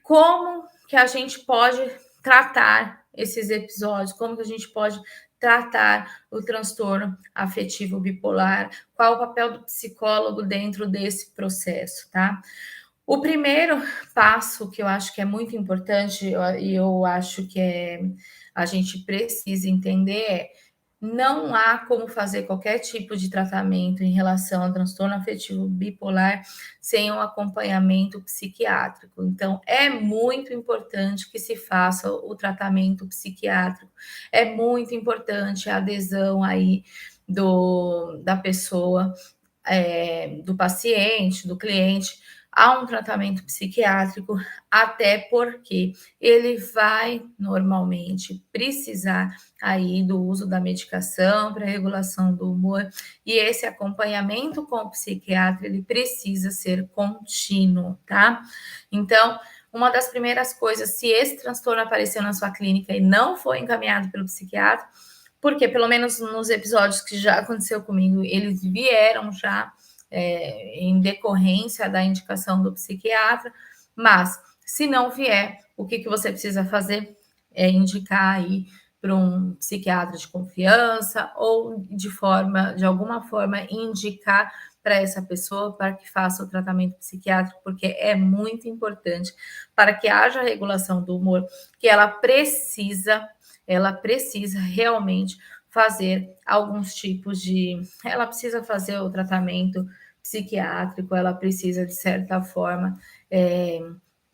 como que a gente pode tratar esses episódios, como que a gente pode tratar o transtorno afetivo bipolar, qual o papel do psicólogo dentro desse processo, tá? O primeiro passo que eu acho que é muito importante e eu acho que a gente precisa entender é não há como fazer qualquer tipo de tratamento em relação ao transtorno afetivo bipolar sem um acompanhamento psiquiátrico. Então, é muito importante que se faça o tratamento psiquiátrico. É muito importante a adesão aí da pessoa, do paciente, do cliente, a um tratamento psiquiátrico, até porque ele vai normalmente precisar aí do uso da medicação para regulação do humor, e esse acompanhamento com o psiquiatra ele precisa ser contínuo, tá? Então, uma das primeiras coisas, se esse transtorno apareceu na sua clínica e não foi encaminhado pelo psiquiatra, porque pelo menos nos episódios que já aconteceu comigo, eles vieram já em decorrência da indicação do psiquiatra, mas se não vier, o que você precisa fazer é indicar aí para um psiquiatra de confiança ou de alguma forma indicar para essa pessoa para que faça o tratamento psiquiátrico, porque é muito importante para que haja regulação do humor, que ela precisa realmente fazer alguns tipos de. Ela precisa fazer o tratamento psiquiátrico, ela precisa, de certa forma,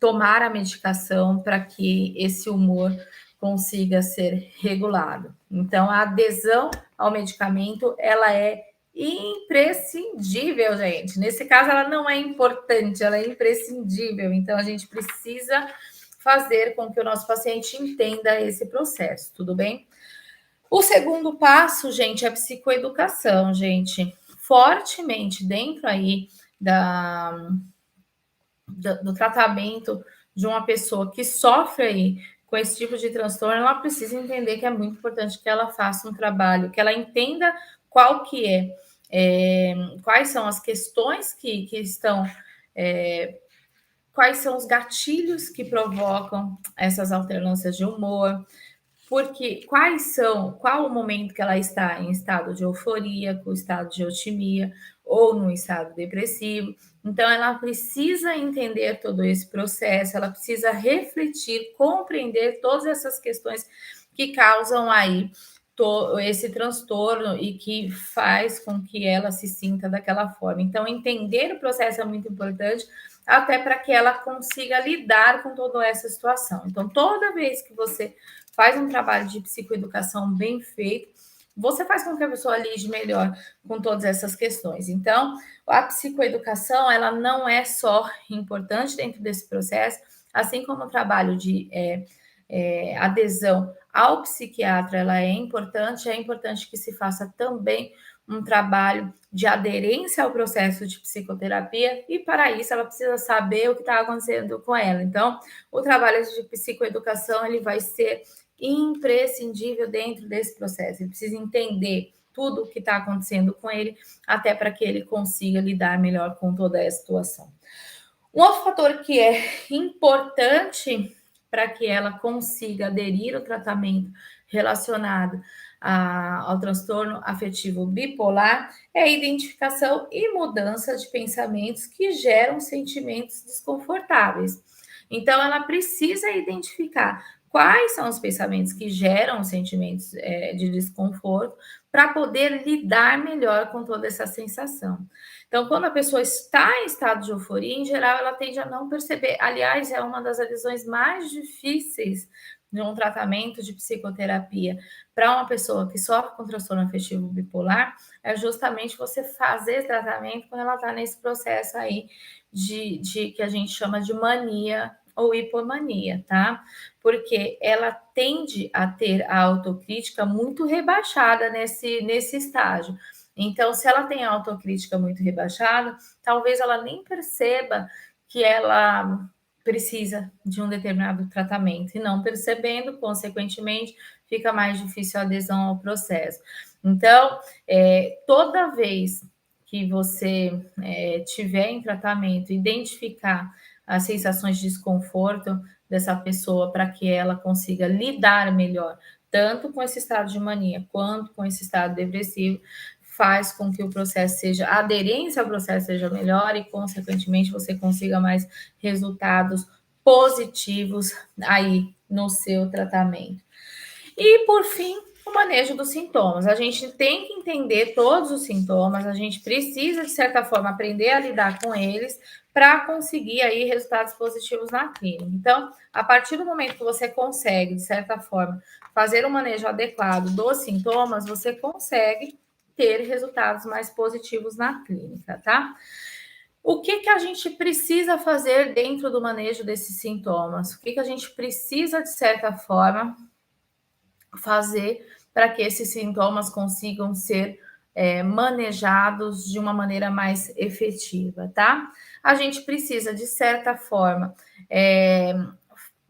tomar a medicação para que esse humor consiga ser regulado. Então, a adesão ao medicamento, ela é imprescindível, gente. Nesse caso, ela não é importante, ela é imprescindível. Então, a gente precisa fazer com que o nosso paciente entenda esse processo, tudo bem? O segundo passo, gente, é a psicoeducação, gente. Fortemente dentro aí do tratamento de uma pessoa que sofre aí com esse tipo de transtorno, ela precisa entender que é muito importante que ela faça um trabalho, que ela entenda qual que quais são as questões que estão, quais são os gatilhos que provocam essas alternâncias de humor, porque qual o momento que ela está em estado de euforia, com estado de otimia ou no estado depressivo. Então, ela precisa entender todo esse processo, ela precisa refletir, compreender todas essas questões que causam aí esse transtorno e que faz com que ela se sinta daquela forma. Então, entender o processo é muito importante, até para que ela consiga lidar com toda essa situação. Então, toda vez que você faz um trabalho de psicoeducação bem feito, você faz com que a pessoa lide melhor com todas essas questões. Então, a psicoeducação, ela não é só importante dentro desse processo, assim como o trabalho de adesão ao psiquiatra, ela é importante que se faça também um trabalho de aderência ao processo de psicoterapia, e para isso ela precisa saber o que está acontecendo com ela. Então, o trabalho de psicoeducação, ele vai ser imprescindível dentro desse processo. Ele precisa entender tudo o que está acontecendo com ele, até para que ele consiga lidar melhor com toda essa situação. Um outro fator que é importante para que ela consiga aderir ao tratamento relacionado ao transtorno afetivo bipolar é a identificação e mudança de pensamentos que geram sentimentos desconfortáveis. Então, ela precisa identificar quais são os pensamentos que geram sentimentos de desconforto para poder lidar melhor com toda essa sensação. Então, quando a pessoa está em estado de euforia, em geral, ela tende a não perceber. Aliás, é uma das adesões mais difíceis de um tratamento de psicoterapia para uma pessoa que sofre com transtorno afetivo bipolar, é justamente você fazer tratamento quando ela está nesse processo aí de que a gente chama de mania ou hipomania, tá? Porque ela tende a ter a autocrítica muito rebaixada nesse estágio. Então, se ela tem a autocrítica muito rebaixada, talvez ela nem perceba que ela precisa de um determinado tratamento, e não percebendo, consequentemente, fica mais difícil a adesão ao processo. Então, toda vez que você tiver em tratamento, identificar as sensações de desconforto dessa pessoa para que ela consiga lidar melhor, tanto com esse estado de mania quanto com esse estado depressivo, faz com que o processo seja, a aderência ao processo seja melhor e, consequentemente, você consiga mais resultados positivos aí no seu tratamento. E, por fim, o manejo dos sintomas. A gente tem que entender todos os sintomas, a gente precisa, de certa forma, aprender a lidar com eles para conseguir aí resultados positivos na clínica. Então, a partir do momento que você consegue, de certa forma, fazer um manejo adequado dos sintomas, você consegue ter resultados mais positivos na clínica, tá? O que a gente precisa fazer dentro do manejo desses sintomas? O que a gente precisa, de certa forma, fazer para que esses sintomas consigam ser manejados de uma maneira mais efetiva, tá? A gente precisa, de certa forma,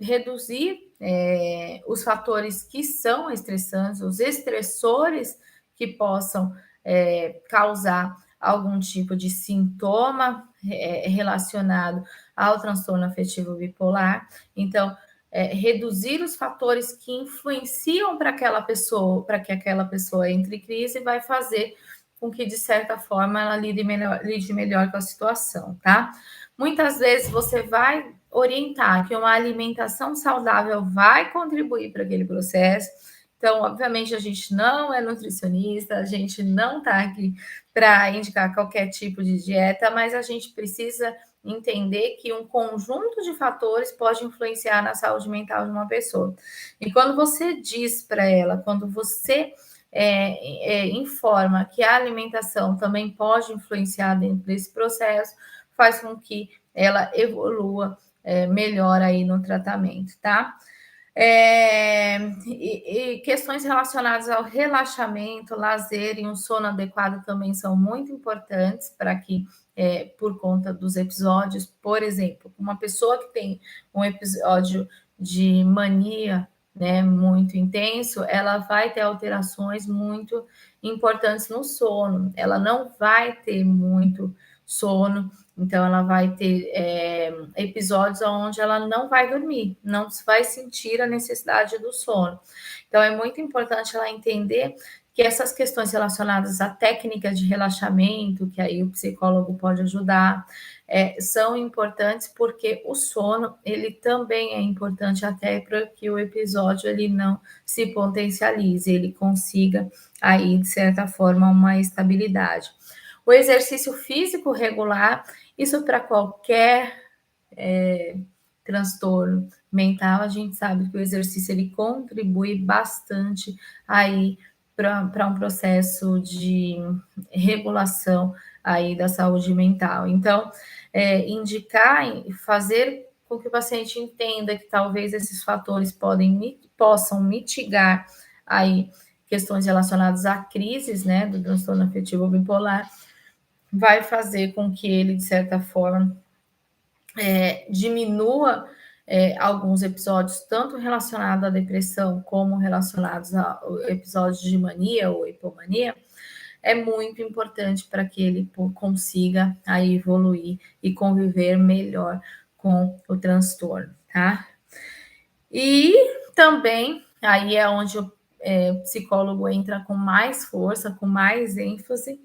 reduzir os fatores que são estressantes, os estressores que possam causar algum tipo de sintoma relacionado ao transtorno afetivo bipolar. Então, reduzir os fatores que influenciam para aquela pessoa, para que aquela pessoa entre em crise, vai fazer com que, de certa forma, ela lide melhor com a situação, tá? Muitas vezes você vai orientar que uma alimentação saudável vai contribuir para aquele processo. Então, obviamente, a gente não é nutricionista, a gente não está aqui para indicar qualquer tipo de dieta, mas a gente precisa entender que um conjunto de fatores pode influenciar na saúde mental de uma pessoa. E quando você diz para ela, quando você informa que a alimentação também pode influenciar dentro desse processo, faz com que ela evolua melhor aí no tratamento, tá? E questões relacionadas ao relaxamento, lazer e um sono adequado também são muito importantes para que, por conta dos episódios, por exemplo, uma pessoa que tem um episódio de mania, né, muito intenso, ela vai ter alterações muito importantes no sono, ela não vai ter muito sono, então ela vai ter episódios onde ela não vai dormir, não vai sentir a necessidade do sono. Então é muito importante ela entender que essas questões relacionadas à técnica de relaxamento, que aí o psicólogo pode ajudar, são importantes porque o sono, ele também é importante até para que o episódio ele não se potencialize, ele consiga aí, de certa forma, uma estabilidade. O exercício físico regular, isso para qualquer transtorno mental, a gente sabe que o exercício ele contribui bastante aí para um processo de regulação aí da saúde mental. Então, indicar, fazer com que o paciente entenda que talvez esses fatores possam mitigar aí questões relacionadas a crises, né, do transtorno afetivo bipolar, vai fazer com que ele, de certa forma, diminua alguns episódios, tanto relacionados à depressão como relacionados a episódios de mania ou hipomania, é muito importante para que ele consiga aí evoluir e conviver melhor com o transtorno, tá? E também, aí é onde o psicólogo entra com mais força, com mais ênfase,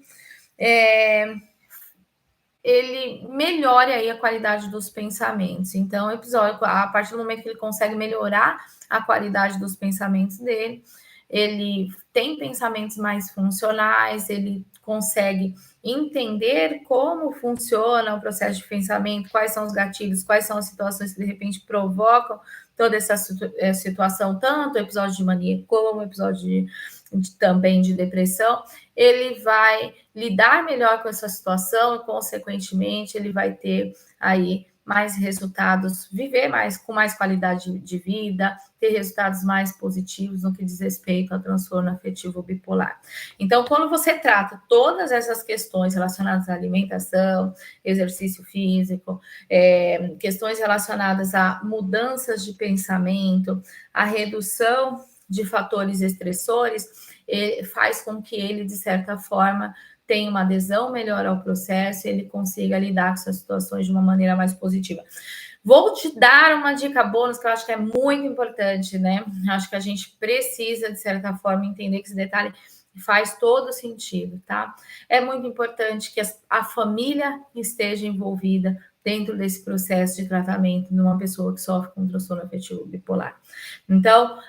ele melhore aí a qualidade dos pensamentos. Então, o episódio, a partir do momento que ele consegue melhorar a qualidade dos pensamentos dele, ele tem pensamentos mais funcionais, ele consegue entender como funciona o processo de pensamento, quais são os gatilhos, quais são as situações que de repente provocam toda essa situação, tanto o episódio de mania como o episódio também de depressão, ele vai lidar melhor com essa situação e, consequentemente, ele vai ter aí mais resultados, viver mais com mais qualidade de vida, ter resultados mais positivos no que diz respeito ao transtorno afetivo bipolar. Então, quando você trata todas essas questões relacionadas à alimentação, exercício físico, questões relacionadas a mudanças de pensamento, a redução de fatores estressores, faz com que ele, de certa forma, tenha uma adesão melhor ao processo e ele consiga lidar com essas situações de uma maneira mais positiva. Vou te dar uma dica bônus que eu acho que é muito importante, né? Acho que a gente precisa, de certa forma, entender que esse detalhe faz todo sentido, tá? É muito importante que a família esteja envolvida dentro desse processo de tratamento de uma pessoa que sofre com transtorno afetivo bipolar. Então,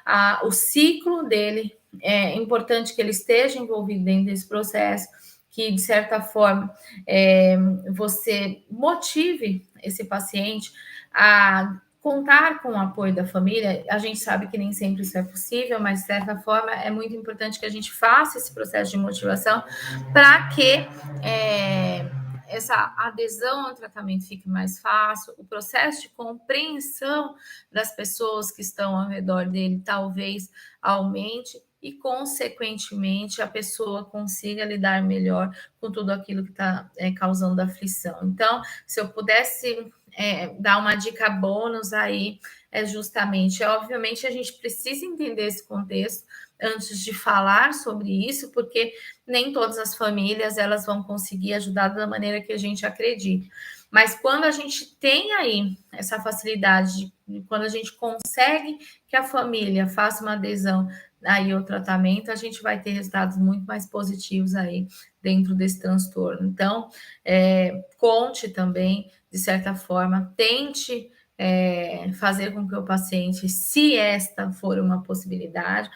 o ciclo dele é importante que ele esteja envolvido dentro desse processo, que de certa forma você motive esse paciente a contar com o apoio da família. A gente sabe que nem sempre isso é possível, mas de certa forma é muito importante que a gente faça esse processo de motivação para que essa adesão ao tratamento fique mais fácil, o processo de compreensão das pessoas que estão ao redor dele talvez aumente e, consequentemente, a pessoa consiga lidar melhor com tudo aquilo que está causando aflição. Então, se eu pudesse dar uma dica bônus aí, justamente, obviamente, a gente precisa entender esse contexto antes de falar sobre isso, porque nem todas as famílias elas vão conseguir ajudar da maneira que a gente acredita. Mas quando a gente tem aí essa facilidade, quando a gente consegue que a família faça uma adesão aí ao tratamento, a gente vai ter resultados muito mais positivos aí dentro desse transtorno. Então, conte também, de certa forma, tente fazer com que o paciente, se esta for uma possibilidade,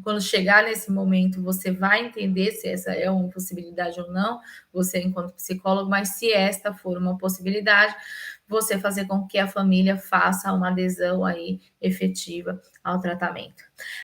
quando chegar nesse momento, você vai entender se essa é uma possibilidade ou não, você enquanto psicólogo, mas se esta for uma possibilidade, você fazer com que a família faça uma adesão aí efetiva ao tratamento.